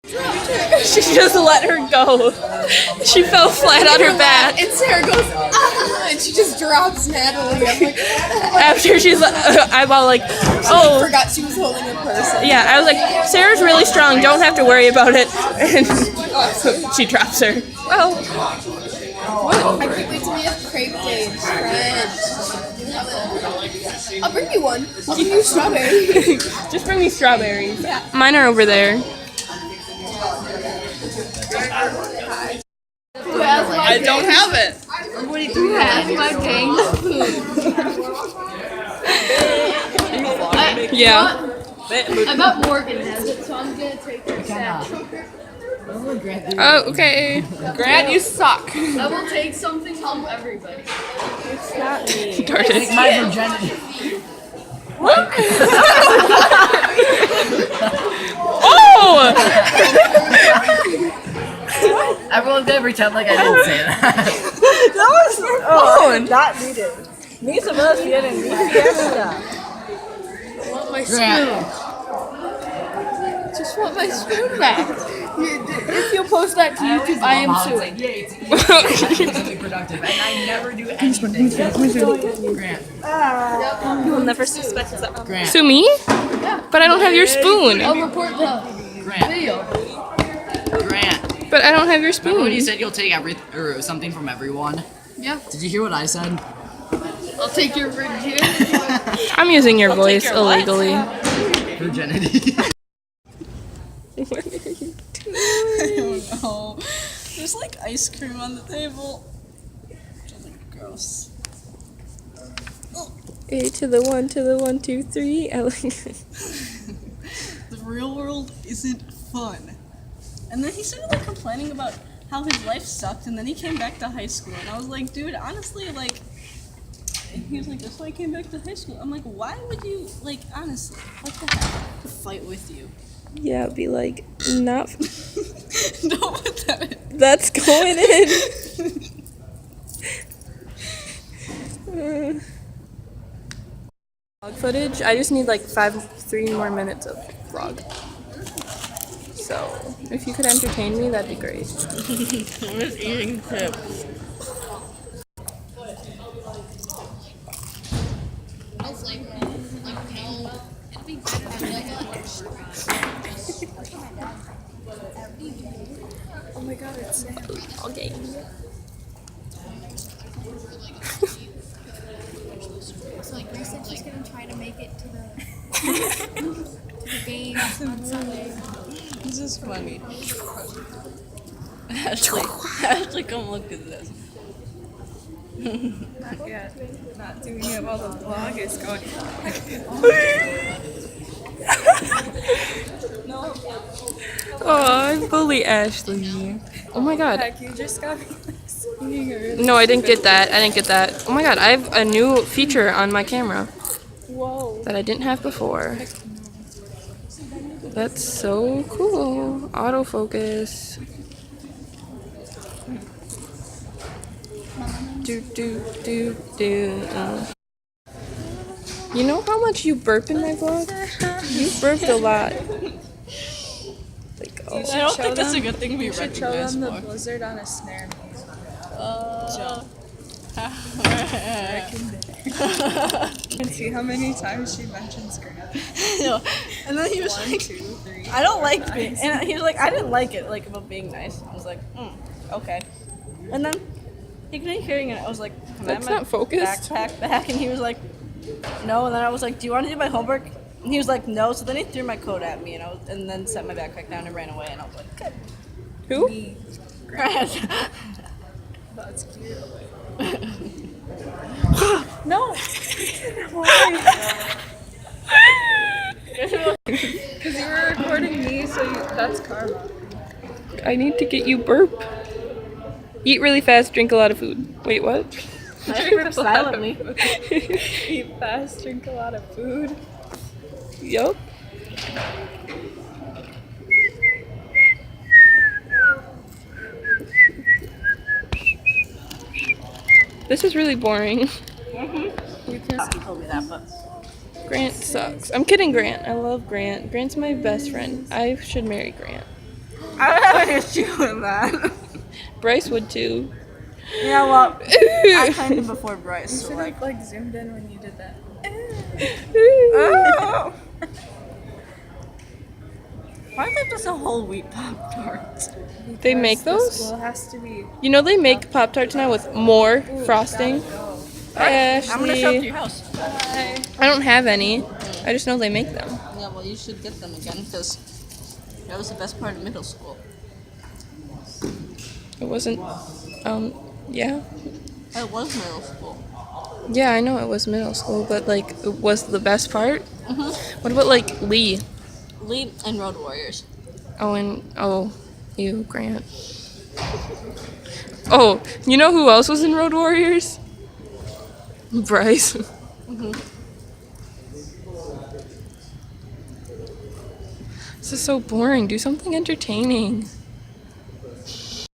She just let her go. She fell flat on her back. And Sarah goes, ah, and she just drops Natalie. I'm like, After she's I'm all like, I forgot she was holding a person. Yeah, I was like, Sarah's really strong, don't have to worry about it. And so she drops her. Well, I can't wait till we have crepe day in French. I'll bring you one. I'll bring you strawberry. Just bring me strawberries. Yeah. Mine are over there. I don't have it. Who has my dang spoon? Yeah. I bet Morgan has it, so I'm gonna take her sack. Oh, okay. Grant, you suck. I will take something from everybody. Darn it. My virginity. Oh! Everyone's gonna pretend like I didn't say that. That was not needed. Need some else vienen. Grant. Just want my spoon back. If you post that to YouTube, I am suing. Something productive, and I never do anything. Grant. You will never suspect that. Grant. Sue me? But I don't have your spoon. I'll report the Grant. video. Grant. But I don't have your Remember when you spoon. said you'll take something from everyone? Yeah, Did you hear what I said? I'll take your virginity. I'm using your voice illegally. Virginity. What are you doing? I don't know. There's like ice cream on the table. Which is like gross. A to the 1 to the 1, 2, 3. I like it. The real world isn't fun. And then he started like complaining about how his life sucked, and then he came back to high school, and I was like, dude, honestly, like, and he was like, that's why I came back to high school. I'm like, why would you, like, honestly, what the heck, to fight with you? Yeah, it'd be like, not. Don't put that in. That's going in. Vlog footage. I just need like 3 more minutes of vlog. So, if you could entertain me, that'd be great. I'm just eating chips. Oh my god, it's okay. So like Grace said she's gonna try to make it to the game on Sunday. This is funny. Ashley, come look at this. Not yet. Not doing it while the vlog is going. No. Oh, I bully Ashley. Oh my god. Heck, you just got me like singing or No, I didn't get that. Oh my god, I have a new feature on my camera. Whoa. That I didn't have before. That's so cool. Autofocus. Do do do do. You know how much you burp in my vlog? You burped a lot. Like, oh. I don't think that's a good thing to be You should show recognized them the for. blizzard on a snare. And see how many times she mentions Grant. No. And then he was 1, like, 2, 3. I don't like being, and he was like, I didn't like it, like, about being nice. I was like, okay. And then he couldn't hearing it. I was like, can I have That's my not focused. backpack back? And he was like, no. And then I was like, do you want to do my homework? And he was like, no. So then he threw my coat at me, and then set my backpack down and ran away. And I was like, good. Who? Grant. That's cute. No. Because you were recording me, so that's karma. I need to get you burp. Eat really fast, drink a lot of food. Wait, what? I burp silently. Eat fast, drink a lot of food. Yup. This is really boring. You told me that, but Grant sucks. I'm kidding, Grant. I love Grant. Grant's my best friend. I should marry Grant. I don't have an issue with that. Bryce would too. Yeah, well, I kind of before Bryce. You So should like, have like zoomed in when you did that. oh. Why are they just a whole wheat Pop Tarts? They make The those? school has to be. You know they make Pop Tarts now with more frosting. Hi, I'm gonna show up to Ashley. your house. I don't have any. I just know they make them. Yeah, well, you should get them again because that was the best part of middle school. It wasn't. Yeah. That was middle school. Yeah, I know it was middle school, but like, it was the best part. What about like Lee? Lee and Road Warriors. You, Grant. Oh, you know who else was in Road Warriors? Bryce. This is so boring. Do something entertaining.